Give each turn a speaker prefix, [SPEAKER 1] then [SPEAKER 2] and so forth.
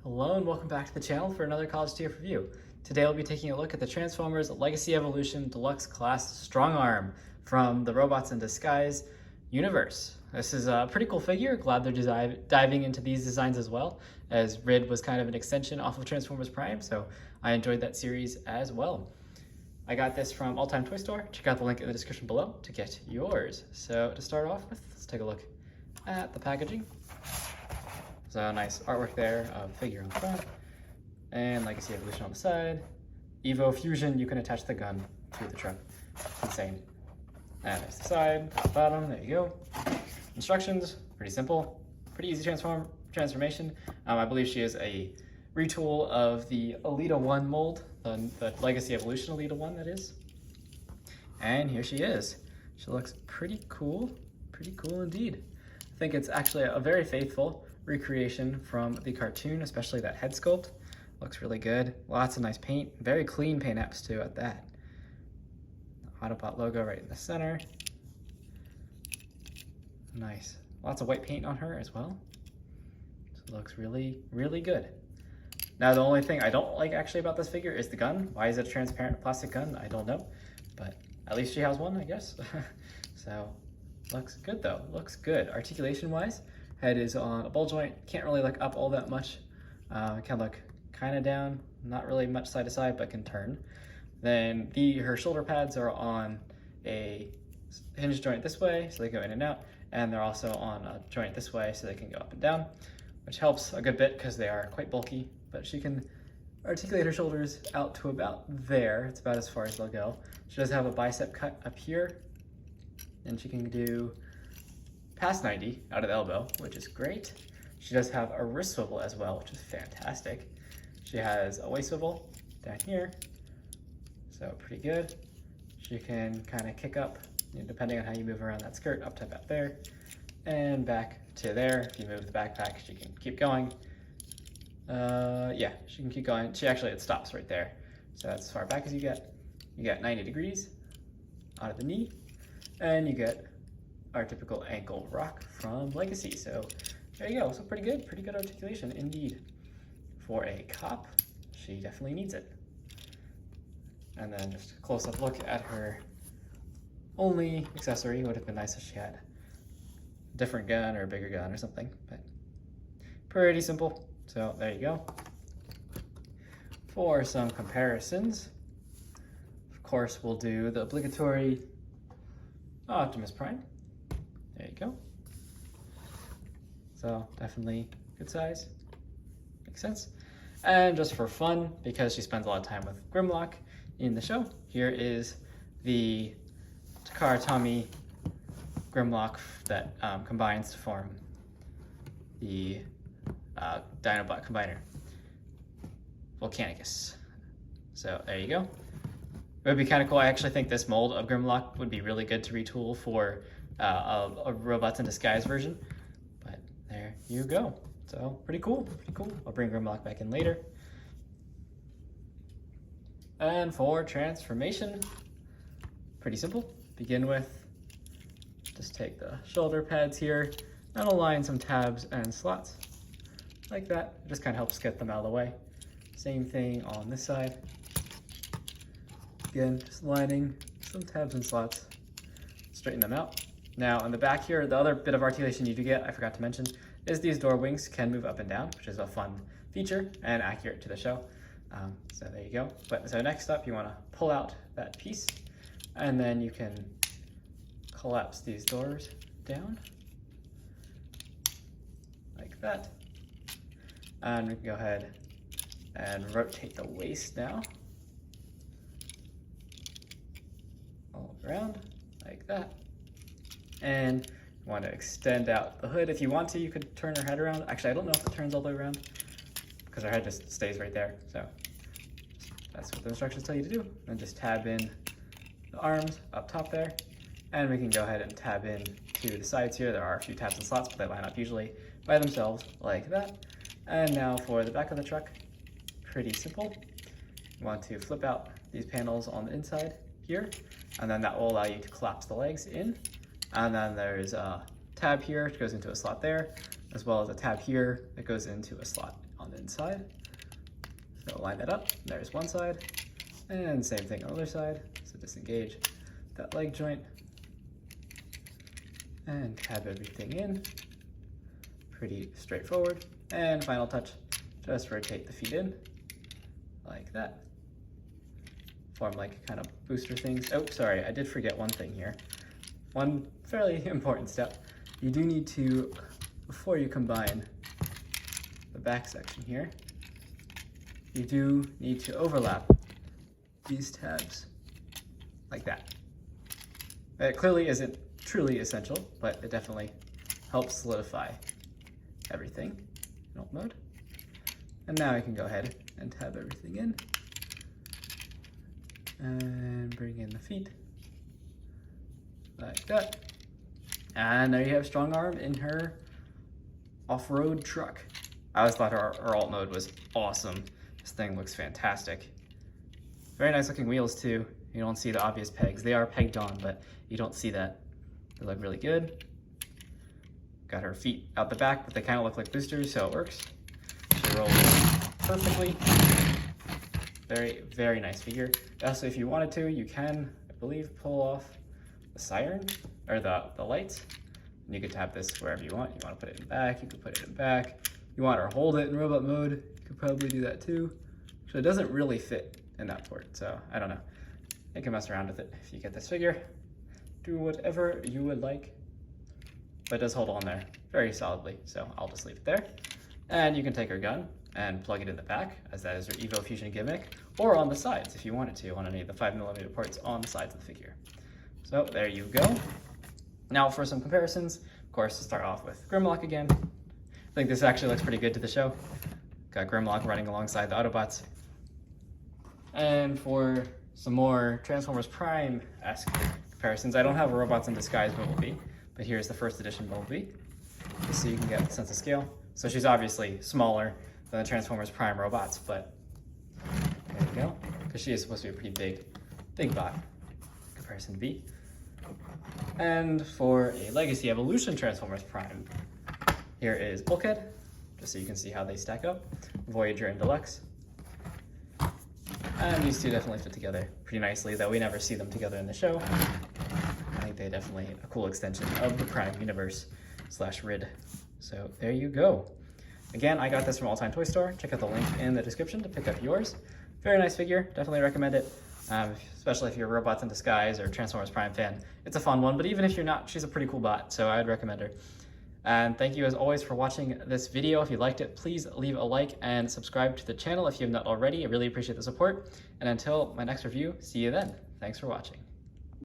[SPEAKER 1] Hello and welcome back to the channel for another College TF review. Today we'll be taking a look at the Transformers Legacy Evolution Deluxe Class Strongarm from the Robots in Disguise universe. This is a pretty cool figure. Glad they're diving into these designs as well, as Rid was kind of an extension off of Transformers Prime, so I enjoyed that series as well. I got this from All Time Toy Store. Check out the link in the description below to get yours. So to start off with, let's take a look at the packaging. So nice artwork there of figure on the front, and Legacy Evolution on the side. Evo Fusion, you can attach the gun to the truck. It's insane. And there's the side, top, bottom, there you go. Instructions, pretty simple, pretty easy transformation. I believe she is a retool of the Elita 1 mold, the Legacy Evolution Elita 1 that is. And here she is. She looks pretty cool indeed. I think it's actually a very faithful recreation from the cartoon, especially that head sculpt. Looks really good. Lots of nice paint. Very clean paint apps too at that. The Autobot logo right in the center. Nice. Lots of white paint on her as well. So it looks really good. Now the only thing I don't like actually about this figure is the gun. Why is it a transparent plastic gun? I don't know. But at least she has one, I guess. So looks good though. Looks good. Articulation wise, head is on a ball joint. Can't really look up all that much. Can look kind of down, not really much side to side, but can turn. Then her shoulder pads are on a hinge joint this way, so they go in and out, and they're also on a joint this way, so they can go up and down, which helps a good bit because they are quite bulky. But she can articulate her shoulders out to about there. It's about as far as they'll go. She does have a bicep cut up here, and she can do past 90 out of the elbow, which is great. She does have a wrist swivel as well, which is fantastic. She has a waist swivel down here, so pretty good. She can kind of kick up, depending on how you move around that skirt, up to about there, and back to there. If you move the backpack, she can keep going. Yeah, she can keep going. It stops right there. So that's as far back as you get. You get 90 degrees out of the knee, and you get our typical ankle rock from Legacy. So there you go. So pretty good articulation indeed. For a cop, she definitely needs it. And then just a close-up look at her only accessory. Would have been nice if she had a different gun or a bigger gun or something, but pretty simple. So there you go. For some comparisons, of course, we'll do the obligatory Optimus Prime. There you go. So definitely good size, makes sense. And just for fun, because she spends a lot of time with Grimlock in the show, here is the Takara Tomy Grimlock that combines to form the Dinobot Combiner, Volcanicus. So there you go. It would be kind of cool. I actually think this mold of Grimlock would be really good to retool for a Robots in Disguise version. But there you go. So pretty cool. I'll bring Grimlock back in later. And for transformation, pretty simple. Begin with, just take the shoulder pads here and align some tabs and slots like that. It just kind of helps get them out of the way. Same thing on this side. Again, just lining some tabs and slots, straighten them out. Now on the back here, the other bit of articulation you do get, I forgot to mention, is these door wings can move up and down, which is a fun feature and accurate to the show. So there you go. So next up, you want to pull out that piece, and then you can collapse these doors down like that. And we can go ahead and rotate the waist now, all around like that. And you want to extend out the hood. If you want to, you could turn her head around. Actually, I don't know if it turns all the way around because her head just stays right there. So that's what the instructions tell you to do. And just tab in the arms up top there. And we can go ahead and tab in to the sides here. There are a few tabs and slots, but they line up usually by themselves like that. And now for the back of the truck, pretty simple. You want to flip out these panels on the inside here, and then that will allow you to collapse the legs in. And then there's a tab here, which goes into a slot there, as well as a tab here that goes into a slot on the inside. So line that up, there's one side, and same thing on the other side. So disengage that leg joint, and tab everything in. Pretty straightforward. And final touch, just rotate the feet in, like that. Form like kind of booster things. Oh, sorry, I did forget one thing here. One fairly important step. You do need to, before you combine the back section here, you do need to overlap these tabs like that. It clearly isn't truly essential, but it definitely helps solidify everything in alt mode. And now I can go ahead and tab everything in and bring in the feet like that. And there you have Strongarm in her off-road truck. I always thought her alt mode was awesome. This thing looks fantastic. Very nice looking wheels too. You don't see the obvious pegs. They are pegged on, but you don't see that. They look really good. Got her feet out the back, but they kind of look like boosters, so it works. She rolls perfectly. Very, very nice figure. Also, if you wanted to, you can, I believe, pull off the siren, or the lights. And you could tap this wherever you want. You want to put it in back, you could put it in back. You want to hold it in robot mode, you could probably do that too. So it doesn't really fit in that port, so I don't know. You can mess around with it if you get this figure. Do whatever you would like. But it does hold on there very solidly, so I'll just leave it there. And you can take her gun and plug it in the back, as that is your Evo Fusion gimmick, or on the sides if you wanted to, on any of the 5mm ports on the sides of the figure. So there you go. Now for some comparisons, of course, to start off with Grimlock again. I think this actually looks pretty good to the show. Got Grimlock running alongside the Autobots. And for some more Transformers Prime-esque comparisons, I don't have a Robots in Disguise Bumblebee, but here's the first edition Bumblebee, just so you can get a sense of scale. So she's obviously smaller than the Transformers Prime robots, but there you go, because she is supposed to be a pretty big bot in comparison to B. And for a Legacy Evolution Transformers Prime, here is Bulkhead, just so you can see how they stack up, Voyager and Deluxe. And these two definitely fit together pretty nicely, though we never see them together in the show. I think they definitely a cool extension of the Prime universe / RID. So there you go. Again, I got this from All Time Toy Store. Check out the link in the description to pick up yours. Very nice figure, definitely recommend it. Especially if you're a Robots in Disguise or Transformers Prime fan. It's a fun one, but even if you're not, she's a pretty cool bot, so I'd recommend her. And thank you as always for watching this video. If you liked it, please leave a like and subscribe to the channel if you have not already. I really appreciate the support. And until my next review, see you then. Thanks for watching.